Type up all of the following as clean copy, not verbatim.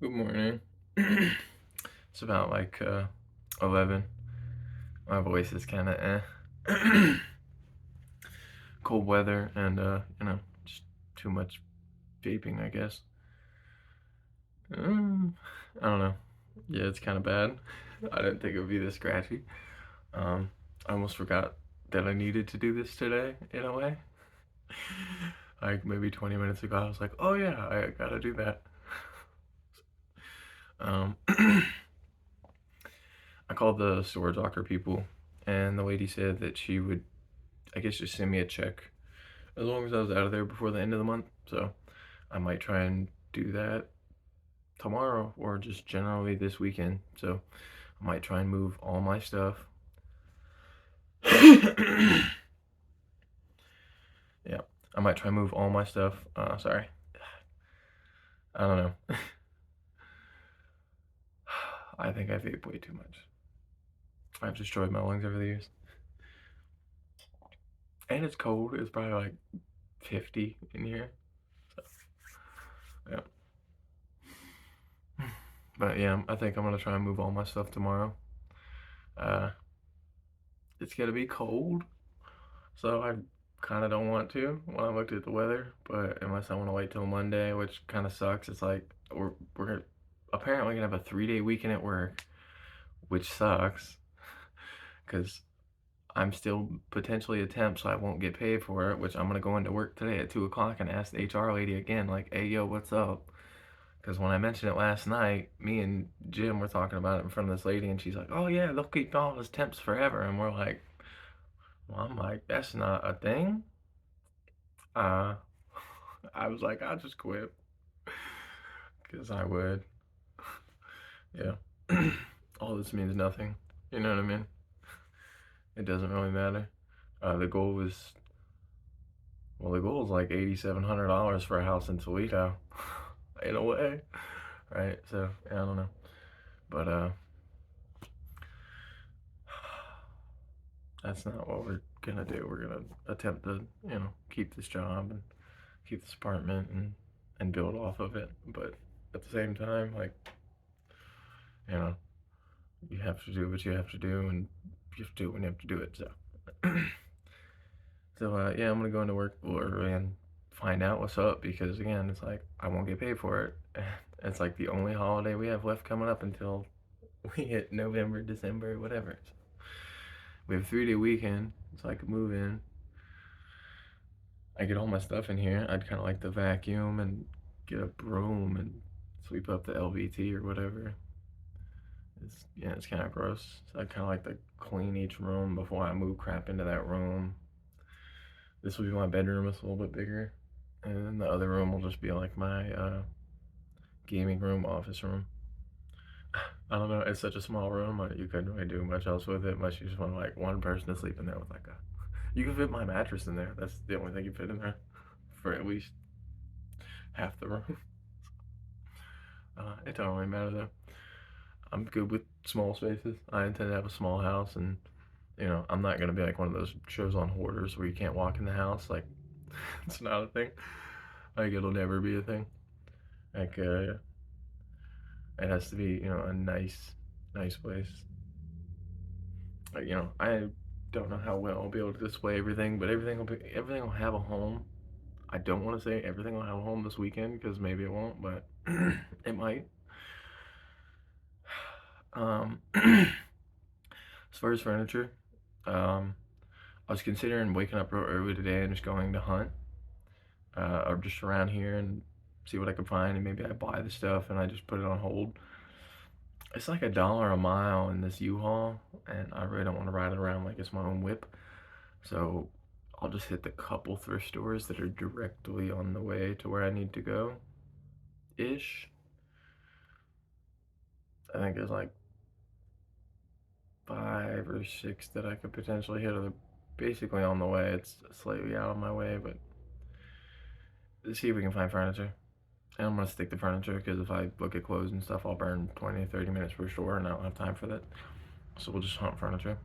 Good morning. It's about 11. My voice is kind of cold weather and just too much vaping, I guess. I don't know. Yeah, it's kind of bad. I didn't think it would be this scratchy. I almost forgot that I needed to do this today in a way. Like maybe 20 minutes ago, I was like, "Oh yeah, I gotta do that." Um, I called the storage locker people, and the lady said that she would, I guess, just send me a check as long as I was out of there before the end of the month. So I might try and do that tomorrow or just generally this weekend. So I might try and move all my stuff. Yeah, I might try and move all my stuff. Sorry, I don't know. I think I vape way too much. I've destroyed my lungs over the years. And it's cold. It's probably like 50 in here. So, yeah. But yeah, I think I'm gonna try and move all my stuff tomorrow. Uh, it's gonna be cold, so I kind of don't want to when I looked at the weather. But unless I want to wait till Monday, which kind of sucks. It's like we're apparently gonna have a 3-day weekend at work, which sucks because I'm still potentially a temp, so I won't get paid for it. Which I'm gonna go into work today at 2 o'clock and ask the HR lady again, like, "Hey, yo, what's up?" Because when I mentioned it last night, me and Jim were talking about it in front of this lady, and she's like, "Oh yeah, they'll keep all us temps forever," and we're like, "Well, I'm like, that's not a thing." Uh, I was like, I'll just quit because I would. Yeah. All this means nothing. You know what I mean? It doesn't really matter. The goal is, well, the goal is like $8,700 for a house in Toledo, in a way, right? So yeah, I don't know, but that's not what we're gonna do. We're gonna attempt to, keep this job and keep this apartment and build off of it. But at the same time, like, you know, you have to do what you have to do, and you have to do it when you have to do it. So, yeah, I'm gonna go into work early and find out what's up because again, it's like I won't get paid for it. It's like the only holiday we have left coming up until we hit November, December, whatever. So we have a 3-day weekend, so I could move in. I get all my stuff in here. I'd kind of like to vacuum and get a broom and sweep up the LVT or whatever. It's kind of gross. So I kind of like to clean each room before I move crap into that room. This will be my bedroom. It's a little bit bigger, and then the other room will just be like my gaming room, office room. I don't know. It's such a small room. You couldn't really do much else with it unless you just want like one person to sleep in there with like a. You can fit my mattress in there. That's the only thing you fit in there for at least half the room. It don't really matter though. I'm good with small spaces. I intend to have a small house, and I'm not gonna be like one of those shows on hoarders where you can't walk in the house. Like, it's not a thing. Like, it'll never be a thing. Like, it has to be, a nice place. Like, I don't know how well I'll be able to display everything, but everything will have a home. I don't want to say everything will have a home this weekend because maybe it won't, but it might. As far as furniture, um, I was considering waking up real early today and just going to hunt, or just around here and see what I could find, and maybe I buy the stuff and I just put it on hold. It's like $1 a mile in this U-Haul, and I really don't want to ride it around like it's my own whip. So I'll just hit the couple thrift stores that are directly on the way to where I need to go, ish. I think there's like 5 or 6 that I could potentially hit. They're basically on the way. It's slightly out of my way, but let's see if we can find furniture. And I'm gonna stick to furniture because if I look at clothes and stuff, I'll burn 20, 30 minutes per store, and I don't have time for that. So we'll just hunt furniture.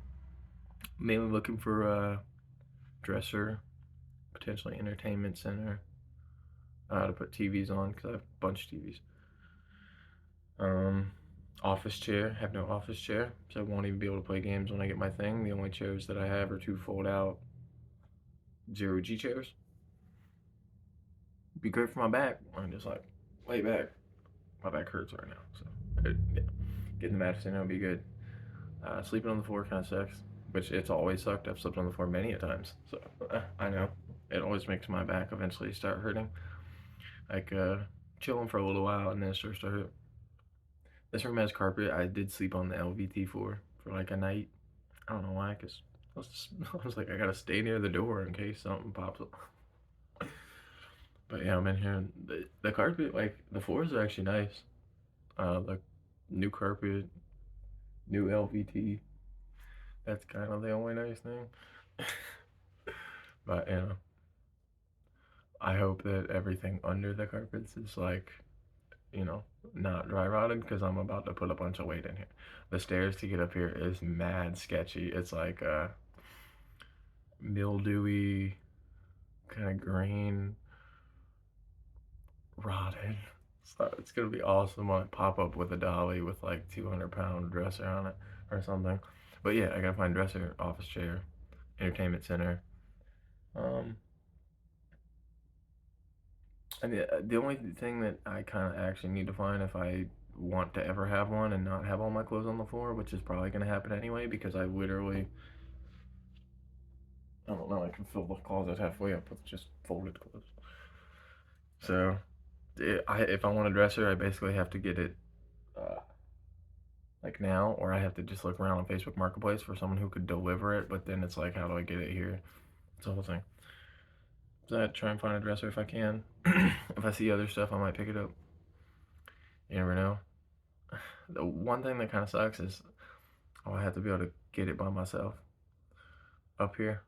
Mainly looking for a dresser, potentially entertainment center, to put TVs on because I have a bunch of TVs. Um, Office chair. Have no office chair, so I won't even be able to play games when I get my thing. The only chairs that I have are two fold out zero G chairs. Be great for my back. I'm just like lay back. My back hurts right now, so yeah. Getting the mattress in would be good. Sleeping on the floor kind of sucks, which it's always sucked. I've slept on the floor many a times, so I know it always makes my back eventually start hurting. Like chilling for a little while and then it starts to hurt. This room has carpet. I did sleep on the LVT floor for like a night. I don't know why, cause I was like I gotta stay near the door in case something pops up. But yeah, I'm in here. The carpet, like the floors are actually nice. The new carpet, new LVT. That's kind of the only nice thing. But you know, I hope that everything under the carpets is like, you know, not dry rotted because I'm about to put a bunch of weight in here. The stairs to get up here is mad sketchy. It's like mildewy, kind of green, rotted. So it's gonna be awesome when I pop up with a dolly with like 200-pound dresser on it or something. But yeah, I gotta find dresser, office chair, entertainment center. Um, and the only thing that I kind of actually need to find if I want to ever have one and not have all my clothes on the floor, which is probably gonna happen anyway because I literally, I don't know, I can fill the closet halfway up with just folded clothes. So, if I want a dresser, I basically have to get it uh, like now, or I have to just look around on Facebook Marketplace for someone who could deliver it. But then it's like, how do I get it here? It's the whole thing. So I try and find a dresser if I can. If I see other stuff, I might pick it up. You never know. The one thing that kind of sucks is I have to be able to get it by myself up here.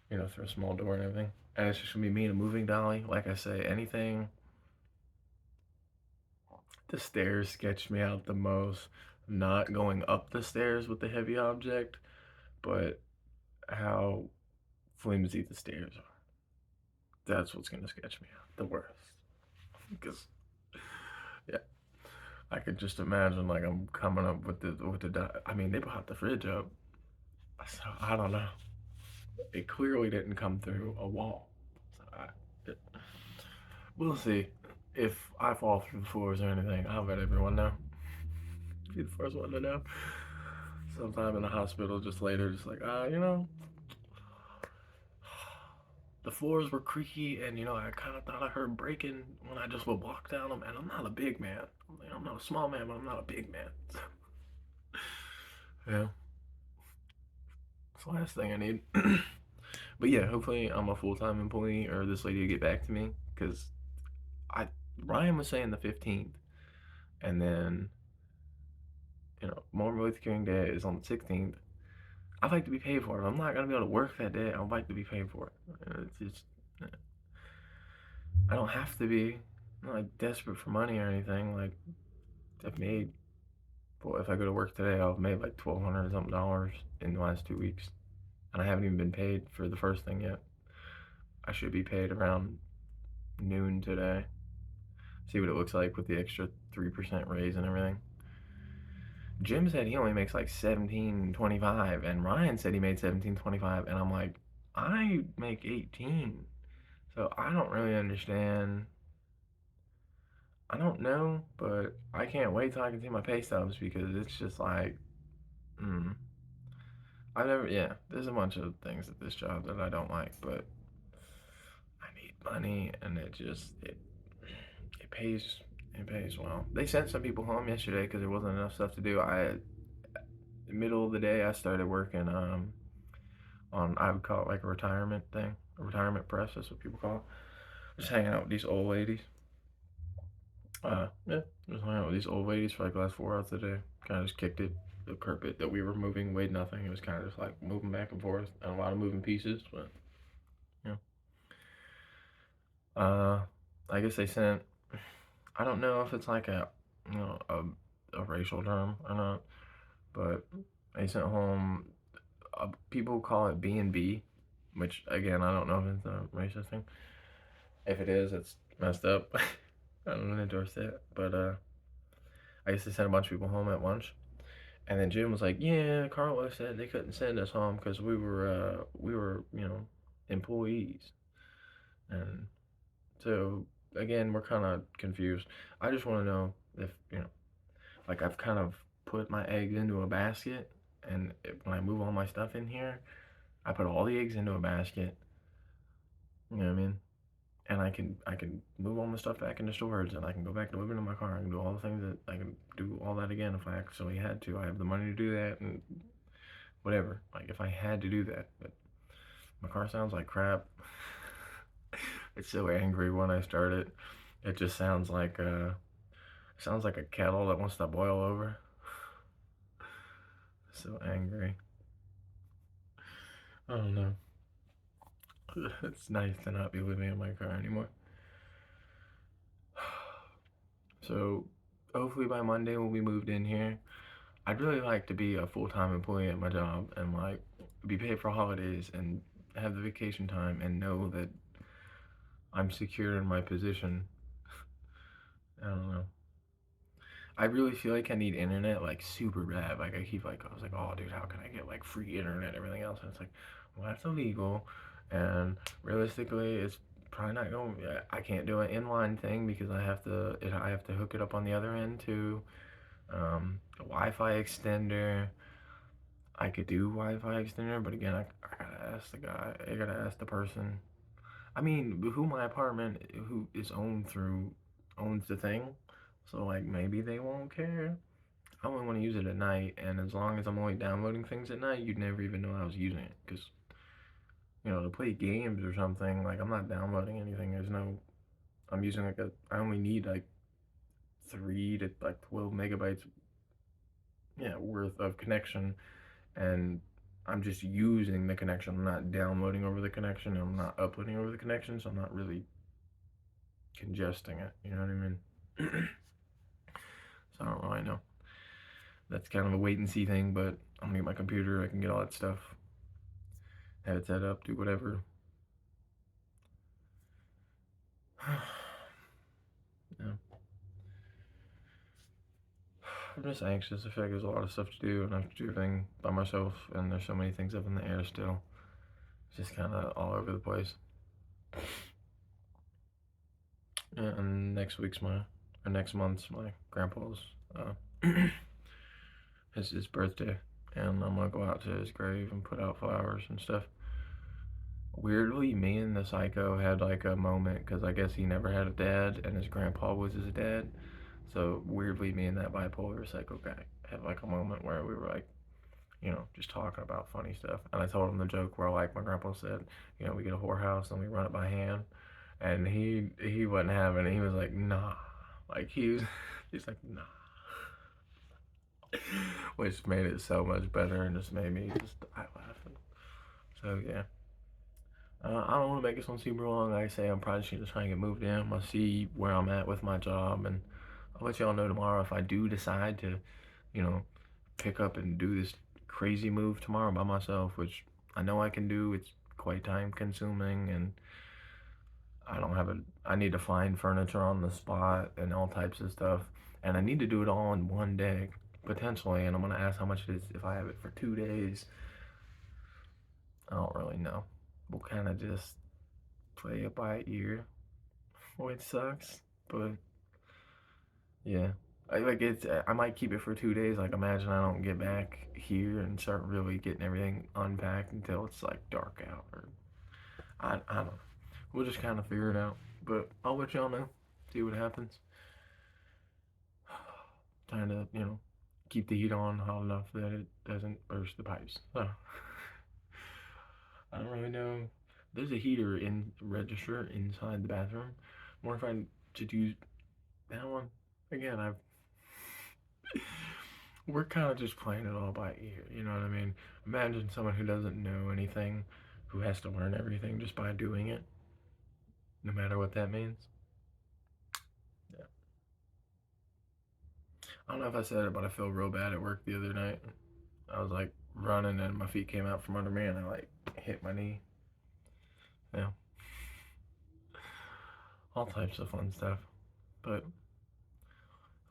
You know, through a small door and everything. And it's just gonna be me and a moving dolly. Like I say, anything. The stairs sketched me out the most. Not going up the stairs with the heavy object, but how flimsy the stairs are. That's what's gonna sketch me out the worst. Because yeah, I could just imagine like I'm coming up with the. I mean, they brought the fridge up, so I don't know. It clearly didn't come through a wall. So we'll see. If I fall through the floors or anything, I'll let everyone know. Be the first one to know. Sometime in the hospital, just later, just like, you know, the floors were creaky, and you know, I kind of thought I heard breaking when I just would walk down them. And I'm not a big man. I'm not a small man, but I'm not a big man. Yeah, it's the last thing I need. But yeah, hopefully I'm a full time employee or this lady will get back to me because I Ryan was saying the 15th, and then you know Martin Luther King Day is on the 16th. I'd like to be paid for it. I'm not gonna be able to work that day. I'd like to be paid for it. It's just I don't have to be. I'm not like desperate for money or anything. Like I've made, well, if I go to work today, I've made like $1,200 something dollars in the last 2 weeks, and I haven't even been paid for the first thing yet. I should be paid around noon today. See what it looks like with the extra 3% raise and everything. Jim said he only makes like 17.25, and Ryan said he made 17.25, and I'm like, I make 18, so I don't really understand. I don't know, but I can't wait till I can see my pay stubs because it's just like, mm, I never, yeah, there's a bunch of things at this job that I don't like, but I need money and it pays, it pays well. They sent some people home yesterday because there wasn't enough stuff to do. Middle of the day, I started working, on, I would call it like a retirement thing, a retirement press, that's what people call it. Just hanging out with these old ladies. Yeah, just hanging out with these old ladies for like the last 4 hours of the day. Kind of just kicked it. The carpet that we were moving weighed nothing. It was kind of just like moving back and forth and a lot of moving pieces. But yeah, uh, I guess they sent. I don't know if it's like you know, a racial term or not, but they sent home. People call it B&B, which again I don't know if it's a racist thing. If it is, it's messed up. I don't endorse that, but I guess they sent a bunch of people home at once. And then Jim was like, "Yeah, Carlos said they couldn't send us home because we were employees." And so again, we're kind of confused. I just want to know if like I've kind of put my eggs into a basket, and when I move all my stuff in here, I put all the eggs into a basket. You know what I mean? And I can move all my stuff back into storage, and I can go back to living in my car. I can do all the things that I can do all that again if I actually had to. I have the money to do that, and whatever. Like if I had to do that, but my car sounds like crap. It's so angry when I start it. It just sounds like a kettle that wants to boil over. So angry. I don't know. It's nice to not be living in my car anymore. So hopefully by Monday when we moved in here, I'd really like to be a full-time employee at my job and like be paid for holidays and have the vacation time and know that I'm secure in my position. I don't know. I really feel like I need internet like super bad. Like I was like, oh dude, how can I get like free internet and everything else? And it's like, well that's illegal, and realistically, it's probably not going. I can't do an inline thing because I have to hook it up on the other end to a Wi-Fi extender. I could do Wi-Fi extender, but again, I gotta ask the guy. I gotta ask the person. I mean, who my apartment who is owned through owns the thing, so like maybe they won't care. I only want to use it at night, and as long as I'm only downloading things at night, you'd never even know I was using it. Because, to play games or something, like, I'm not downloading anything. I'm using I only need like 3 to like 12 megabytes, yeah, worth of connection, and I'm just using the connection. I'm not downloading over the connection, I'm not uploading over the connection, so I'm not really congesting it. You know what I mean? So I don't really know. That's kind of a wait and see thing, but I'm gonna get my computer, I can get all that stuff, have it set up, do whatever. Yeah. I'm just anxious. I feel like there's a lot of stuff to do, and I have to do everything by myself, and there's so many things up in the air still. It's just kind of all over the place. Yeah, and next month's my grandpa's, his birthday, and I'm gonna go out to his grave and put out flowers and stuff. Weirdly, me and the psycho had like a moment because I guess he never had a dad, and his grandpa was his dad. So weirdly, me and that bipolar psycho guy had like a moment where we were like, just talking about funny stuff. And I told him the joke where like my grandpa said, we get a whorehouse and we run it by hand, and he wasn't having it. He was like, nah, like he's like, nah, which made it so much better and just made me just die laughing. So yeah. I don't want to make this one super long. Like I say, I'm probably just gonna try and get moved in. I'll see where I'm at with my job, and I'll let y'all know tomorrow if I do decide to, you know, pick up and do this crazy move tomorrow by myself, which I know I can do. It's quite time consuming, and I need to find furniture on the spot and all types of stuff, and I need to do it all in one day potentially. And I'm gonna ask how much it is if I have it for 2 days. I don't really know. We'll kind of just play it by ear, which sucks, but yeah. I might keep it for 2 days. Like imagine I don't get back here and start really getting everything unpacked until it's like dark out, or I don't know. We'll just kind of figure it out. But I'll let y'all know. See what happens. Trying to keep the heat on hot enough that it doesn't burst the pipes. So I don't really know. There's a heater in register inside the bathroom. What if I should use that one? Again, we're kind of just playing it all by ear. You know what I mean? Imagine someone who doesn't know anything, who has to learn everything just by doing it, no matter what that means. Yeah. I don't know if I said it, but I felt real bad at work the other night. I was like running and my feet came out from under me and I like hit my knee. Yeah. All types of fun stuff. But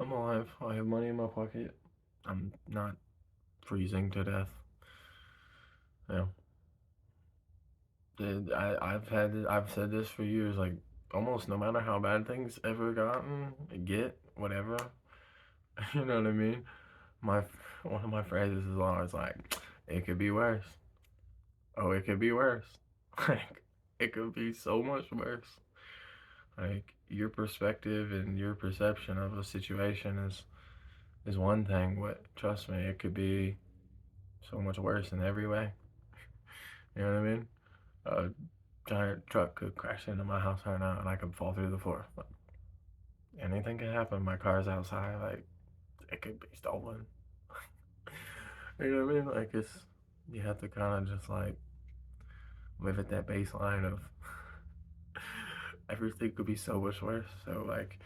I'm alive. I have money in my pocket. I'm not freezing to death. Yeah. I've said this for years, like almost no matter how bad things ever whatever, you know what I mean? My one of my phrases is always like, it could be worse. Oh, it could be worse. Like it could be so much worse. Like your perspective and your perception of a situation is one thing, but trust me, it could be so much worse in every way. You know what I mean? A giant truck could crash into my house right now and I could fall through the floor. Like, anything can happen. My car's outside, like it could be stolen. You know what I mean? Like it's you have to kind of just like live at that baseline of everything could be so much worse. So like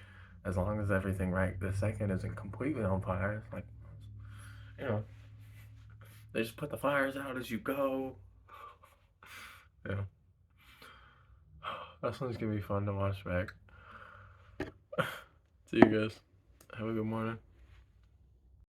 as long as everything right this second isn't completely on fire, like you know, they just put the fires out as you go. Yeah. That one's gonna be fun to watch back. See you guys. Have a good morning.